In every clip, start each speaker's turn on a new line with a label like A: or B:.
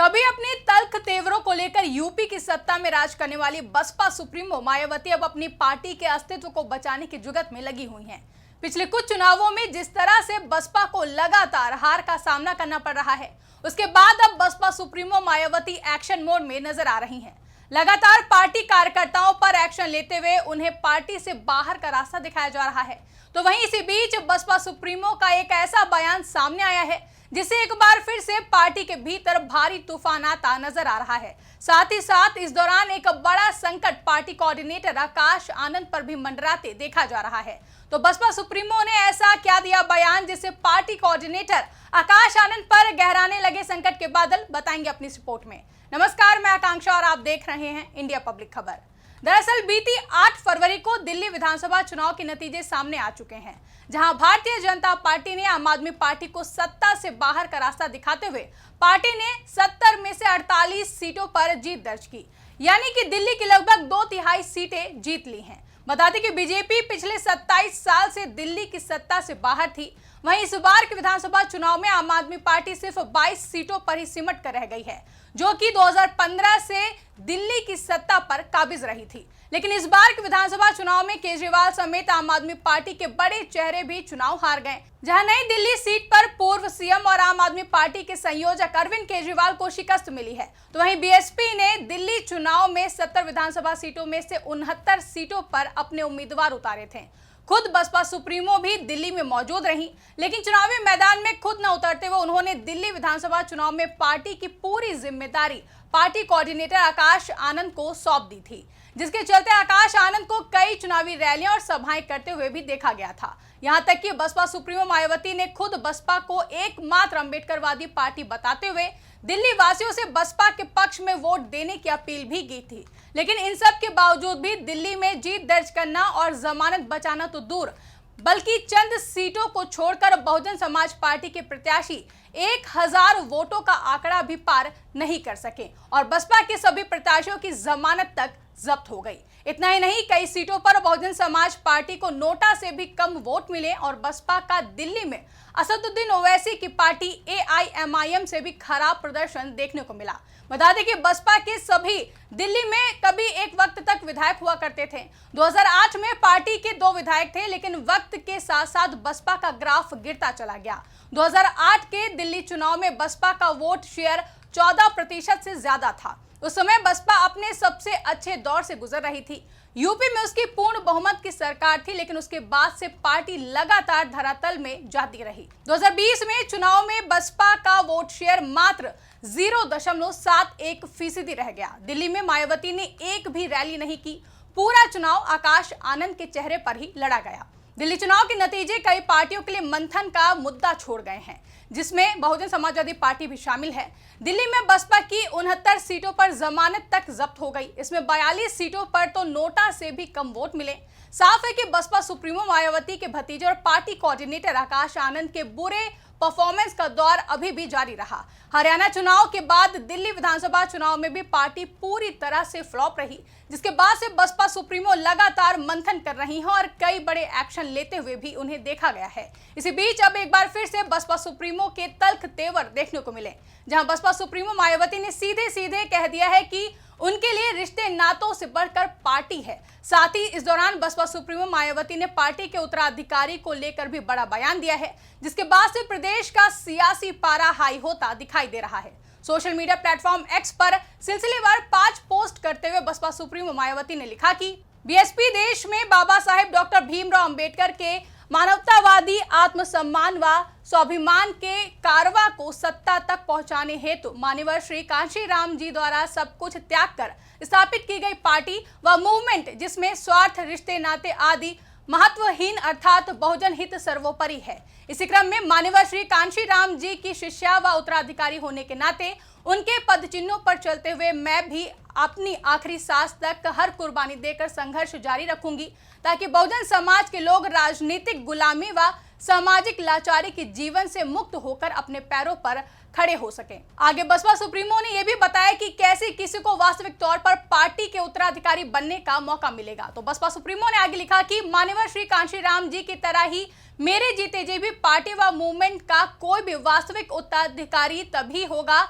A: कभी अपने तल्ख तेवरों को लेकर यूपी की सत्ता में राज करने वाली बसपा सुप्रीमो मायावती अब अपनी पार्टी के अस्तित्व को बचाने की जुगत में लगी हुई हैं। पिछले कुछ चुनावों में जिस तरह से बसपा को लगातार हार का सामना करना पड़ रहा है, उसके बाद अब Baspa supremo Mayawati action mode में नजर आ रही हैं। लगातार पार्टी कार्यकर्ताओं पर एक्शन लेते हुए उन्हें पार्टी से बाहर का रास्ता दिखाया जा रहा है। तो वहीं इसी बीच बसपा सुप्रीमो का एक ऐसा बयान सामने आया है जिससे एक बार फिर से पार्टी के भीतर भारी तूफान आता नजर आ रहा है। साथ ही साथ इस दौरान एक बड़ा संकट पार्टी कोऑर्डिनेटर आकाश आनंद पर भी मंडराते देखा जा रहा है। तो बसपा सुप्रीमो ने ऐसा क्या दिया बयान जिससे पार्टी कोऑर्डिनेटर आकाश आनंद पर गहराने लगे संकट के बादल, बताएंगे अपनी रिपोर्ट में। नमस्कार, मैं आकांक्षा और आप देख रहे हैं इंडिया पब्लिक खबर। दरअसल बीती 8 फरवरी को दिल्ली विधानसभा चुनाव के नतीजे सामने आ चुके हैं, जहां भारतीय जनता पार्टी ने आम आदमी पार्टी को सत्ता से बाहर का रास्ता दिखाते हुए पार्टी ने 70 में से 48 सीटों पर जीत दर्ज की, यानी कि दिल्ली की लगभग 2/3 सीटें जीत ली हैं। बता दें कि बीजेपी पिछले 27 साल से दिल्ली की सत्ता से बाहर थी। वहीं इस बार के विधानसभा चुनाव में आम आदमी पार्टी सिर्फ 22 सीटों पर ही सिमट कर रह गई है, जो कि 2015 से दिल्ली की सत्ता पर काबिज रही थी। लेकिन इस बार के विधानसभा चुनाव में केजरीवाल समेत आम आदमी पार्टी के बड़े चेहरे भी चुनाव हार गए, जहां नई दिल्ली सीट पर पूर्व सीएम और आम आदमी पार्टी के संयोजक अरविंद केजरीवाल को शिकस्त मिली है। तो वहीं बीएसपी ने दिल्ली चुनाव में 70 विधानसभा सीटों में से 69 सीटों पर अपने उम्मीदवार उतारे थे। खुद बसपा सुप्रीमो भी दिल्ली में मौजूद रही, लेकिन चुनावी मैदान में खुद न उतरते हुए उन्होंने दिल्ली विधानसभा चुनाव में पार्टी की पूरी जिम्मेदारी पार्टी कोऑर्डिनेटर आकाश आनंद को सौंप दी थी, जिसके चलते आकाश आनंद को कई चुनावी रैलियां और सभाएं करते हुए भी देखा गया था। यहां तक कि बसपा सुप्रीमो मायावती ने खुद बसपा को एकमात्र अंबेडकरवादी पार्टी बताते हुए दिल्ली वासियों से बसपा के पक्ष में वोट देने की अपील भी की थी। लेकिन इन सब के बावजूद भी दिल्ली में जीत दर्ज करना और जमानत बचाना तो दूर, बल्कि चंद सीटों को छोड़कर बहुजन समाज पार्टी के प्रत्याशी 1000 वोटों का आंकड़ा भी पार नहीं कर सके और बसपा के सभी प्रत्याशियों की जमानत तक जब्त हो गई। इतना ही नहीं, कई सीटों पर बहुजन समाज पार्टी को नोटा से भी कम वोट मिले और बसपा का दिल्ली में असदुद्दीन ओवैसी की पार्टी एआईएमआईएम से भी खराब प्रदर्शन देखने को मिला। बता दें कि बसपा के सभी दिल्ली में कभी एक वक्त तक विधायक हुआ करते थे। 2008 में पार्टी के 2 विधायक थे, लेकिन वक्त के साथ साथ बसपा का ग्राफ गिरता चला गया। 2008 के दिल्ली चुनाव में बसपा का वोट शेयर 14% से ज्यादा था। उस समय बसपा अपने सबसे अच्छे दौर से गुजर रही थी। यूपी में उसकी पूर्ण बहुमत की सरकार थी, लेकिन उसके बाद से पार्टी लगातार धरातल में जाती रही। 2020 में चुनाव में बसपा का वोट शेयर मात्र 0.71% रह गया। दिल्ली में मायावती ने एक भी रैली नहीं की। पूरा चुनाव आकाश आनंद के चेहरे पर ही लड़ा गया। दिल्ली चुनाव के नतीजे कई पार्टियों के लिए मंथन का मुद्दा छोड़ गए हैं, जिसमें बहुजन समाजवादी पार्टी भी शामिल है। दिल्ली में बसपा की 69 सीटों पर जमानत तक जब्त हो गई। इसमें 42 सीटों पर तो नोटा से भी कम वोट मिले। साफ है कि बसपा सुप्रीमो मायावती के भतीजे और पार्टी कोऑर्डिनेटर आकाश आनंद के बुरे परफॉर्मेंस का दौर अभी भी जारी रहा। हरियाणा चुनाव के बाद दिल्ली विधानसभा चुनाव में भी पार्टी पूरी तरह से फ्लॉप रही, जिसके बाद से बसपा सुप्रीमो लगातार मंथन कर रही हैं और कई बड़े एक्शन लेते हुए भी उन्हें देखा गया है। इसी बीच अब एक बार फिर से बसपा सुप्रीमो के तल्ख तेवर देखने को मिले, जहां बसपा सुप्रीमो मायावती ने सीधे सीधे कह दिया है कि उनके लिए रिश्ते नातों से बढ़कर पार्टी है। साथ ही इस दौरान बसपा सुप्रीमो मायावती ने पार्टी के उत्तराधिकारी को लेकर भी बड़ा बयान दिया है, जिसके बाद से प्रदेश का सियासी पारा हाई होता दिखाई दे रहा है। सोशल मीडिया प्लेटफॉर्म एक्स पर सिलसिलेवार 5 पोस्ट करते हुए बसपा सुप्रीमो मायावती ने लिखा कि बीएसपी देश में बाबा साहेब डॉक्टर भीमराव अंबेडकर के मानवतावादी आत्मसम्मान व स्वाभिमान के कारवा को सत्ता तक पहुंचाने हेतु मान्यवर श्री कांशीराम जी द्वारा सब कुछ त्याग कर स्थापित की गई पार्टी व मूवमेंट, जिसमें स्वार्थ, रिश्ते नाते आदि महत्वहीन अर्थात बहुजन हित सर्वोपरि है। इसी क्रम में मान्यवर श्री कांशीराम जी की शिष्या व उत्तराधिकारी होने के नाते उनके पद चिन्हों पर चलते हुए मैं भी अपनी आखिरी सांस तक हर कुर्बानी देकर संघर्ष जारी रखूंगी, ताकि बहुजन समाज के लोग राजनीतिक गुलामी व सामाजिक लाचारी के जीवन से मुक्त होकर अपने पैरों पर खड़े हो सके। आगे बसपा सुप्रीमो ने यह भी बताया कि कैसे किसी को वास्तविक तौर पर पार्टी के उत्तराधिकारी बनने का मौका मिलेगा। तो बसपा सुप्रीमो ने आगे लिखा कि मान्यवर श्री कांशीराम जी की तरह ही मेरे जीते जी भी पार्टी व मूवमेंट का कोई भी वास्तविक उत्तराधिकारी तभी होगा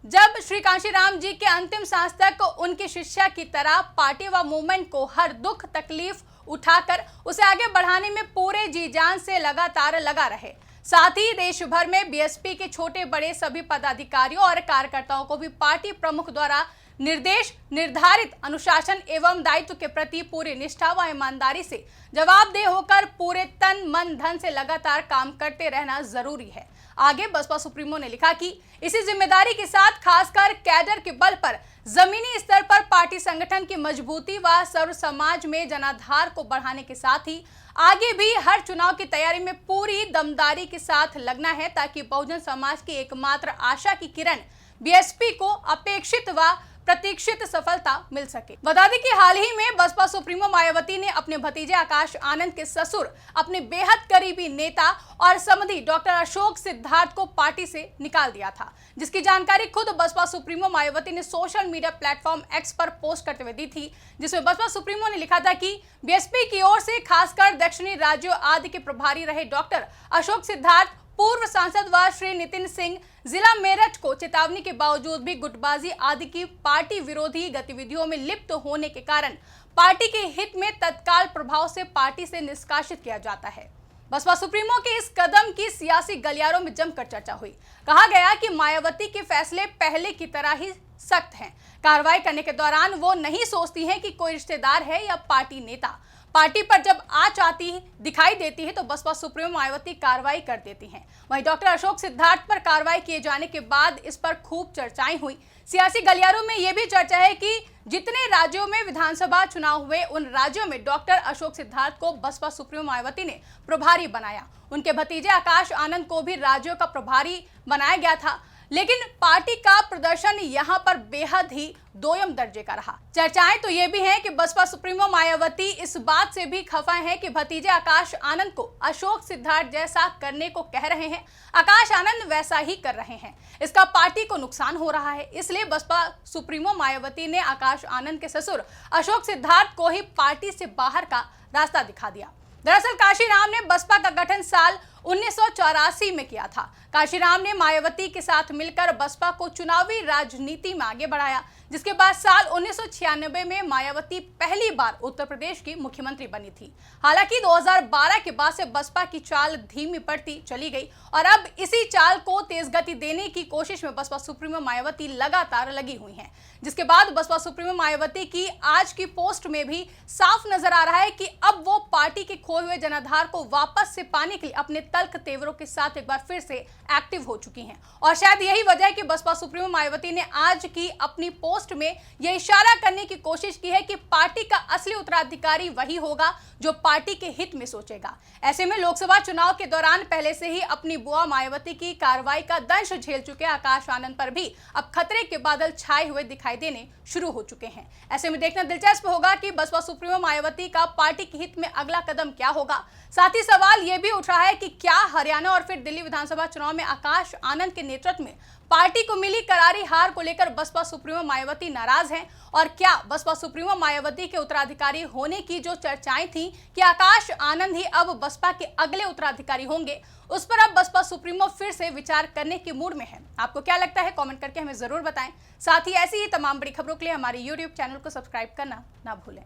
A: जब श्री कांशीराम जी के अंतिम सांस तक उनकी शिष्या की तरह पार्टी व मूवमेंट को हर दुख तकलीफ उठाकर उसे आगे बढ़ाने में पूरे जी जान से लगातार लगा रहे। साथ ही देश भर में बीएसपी के छोटे बड़े सभी पदाधिकारियों और कार्यकर्ताओं को भी पार्टी प्रमुख द्वारा निर्देश निर्धारित अनुशासन एवं दायित्व के प्रति पूरी निष्ठा व ईमानदारी से जवाबदेह होकर पूरे तन मन धन से लगातार काम करते रहना जरूरी है। आगे बसपा सुप्रीमो ने लिखा कि इसी जिम्मेदारी के साथ खासकर कैडर के बल पर जमीनी स्तर पर पार्टी संगठन की मजबूती व सर्व समाज में जनाधार को बढ़ाने के साथ ही आगे भी हर चुनाव की तैयारी में पूरी दमदारी के साथ लगना है, ताकि बहुजन समाज की एकमात्र आशा की किरण बीएसपी को अपेक्षित व प्रतीक्षित सफलता मिल सके। बता दें कि हाल ही में बसपा सुप्रीमो मायावती ने अपने भतीजे आकाश आनंद के ससुर, अपने बेहद करीबी नेता और समधी डॉक्टर अशोक सिद्धार्थ को पार्टी से निकाल दिया था, जिसकी जानकारी खुद बसपा सुप्रीमो मायावती ने सोशल मीडिया प्लेटफॉर्म एक्स पर पोस्ट करते हुए दी थी, जिसमें बसपा सुप्रीमो ने लिखा था कि बीएसपी की ओर से खासकर दक्षिणी राज्यों आदि के प्रभारी रहे डॉक्टर अशोक सिद्धार्थ, पूर्व सांसद व श्री नितिन सिंह जिला मेरठ को चेतावनी के बावजूद भी गुटबाजी आदि की पार्टी विरोधी गतिविधियों में लिप्त होने के कारण पार्टी के हित में तत्काल प्रभाव से पार्टी से निष्कासित किया जाता है। बसपा सुप्रीमो के इस कदम की सियासी गलियारों में जमकर चर्चा हुई। कहा गया कि मायावती के फैसले पहले की तरह ही सख्त हैं। कार्रवाई करने के दौरान वो नहीं सोचती हैं कि कोई रिश्तेदार है या पार्टी नेता। पार्टी पर जब आंच आती दिखाई देती है तो बसपा सुप्रीमो मायावती कार्रवाई कर देती हैं। वहीं डॉक्टर अशोक सिद्धार्थ पर कार्रवाई किए जाने के बाद इस पर खूब चर्चाएं हुई। सियासी गलियारों में यह भी चर्चा है कि जितने राज्यों में विधानसभा चुनाव हुए उन राज्यों में डॉक्टर अशोक सिद्धार्थ को बसपा सुप्रीमो मायावती ने प्रभारी बनाया। उनके भतीजे आकाश आनंद को भी राज्यों का प्रभारी बनाया गया था, लेकिन पार्टी का प्रदर्शन यहां पर बेहद ही दोयम दर्जे का रहा। चर्चाएं तो ये भी हैं कि बसपा सुप्रीमो मायावती इस बात से भी खफा हैं कि भतीजे आकाश आनंद को अशोक सिद्धार्थ जैसा करने को कह रहे हैं, आकाश आनंद वैसा ही कर रहे हैं। इसका पार्टी को नुकसान हो रहा है, इसलिए बसपा सुप्रीमो मायावती ने आकाश आनंद के ससुर अशोक सिद्धार्थ को ही पार्टी से बाहर का रास्ता दिखा दिया। दरअसल कांशीराम ने बसपा का गठन साल 1984 में किया था। कांशीराम ने मायावती के साथ मिलकर बसपा को चुनावी राजनीति में आगे बढ़ाया, जिसके बाद साल 1996 में मायावती पहली बार उत्तर प्रदेश की मुख्यमंत्री बनी थी। हालांकि 2012 के बाद से बसपा की चाल धीमी पड़ती चली गई और अब इसी चाल को तेज गति देने की कोशिश में बसपा सुप्रीमो मायावती लगातार लगी हुई हैं, जिसके बाद बसपा सुप्रीमो मायावती की आज की पोस्ट में भी साफ नजर आ रहा है कि अब वो पार्टी के खोए हुए जनाधार को वापस से पाने के लिए अपने तल्ख तेवरों के साथ एक बार फिर से एक्टिव हो चुकी हैं। और शायद यही वजह है कि बसपा सुप्रीमो मायावती ने आज की अपनी पोस्ट में यह इशारा करने की कोशिश की है कि पार्टी का असली उत्तराधिकारी वही होगा जो पार्टी के हित में सोचेगा। ऐसे में लोकसभा चुनाव के दौरान पहले से ही अपनी बुआ मायावती की कार्रवाई का दंश झेल चुके आकाश आनंद पर भी अब खतरे के बादल छाए हुए दिखाई देने शुरू हो चुके हैं। ऐसे में देखना दिलचस्प होगा कि बसपा सुप्रीमो मायावती का पार्टी के हित में अगला कदम क्या होगा। साथ ही सवाल यह भी उठ रहा है कि क्या हरियाणा और फिर दिल्ली विधानसभा चुनाव में आकाश आनंद के नेतृत्व में पार्टी को मिली करारी हार को लेकर बसपा सुप्रीमो मायावती नाराज हैं, और क्या बसपा सुप्रीमो मायावती के उत्तराधिकारी होने की जो चर्चाएं थी कि आकाश आनंद ही अब बसपा के अगले उत्तराधिकारी होंगे, उस पर अब बसपा सुप्रीमो फिर से विचार करने के मूड में है। आपको क्या लगता है, कमेंट करके हमें जरूर बताएं। साथ ही ऐसी ही तमाम बड़ी खबरों के लिए हमारे YouTube चैनल को सब्सक्राइब करना ना भूलें।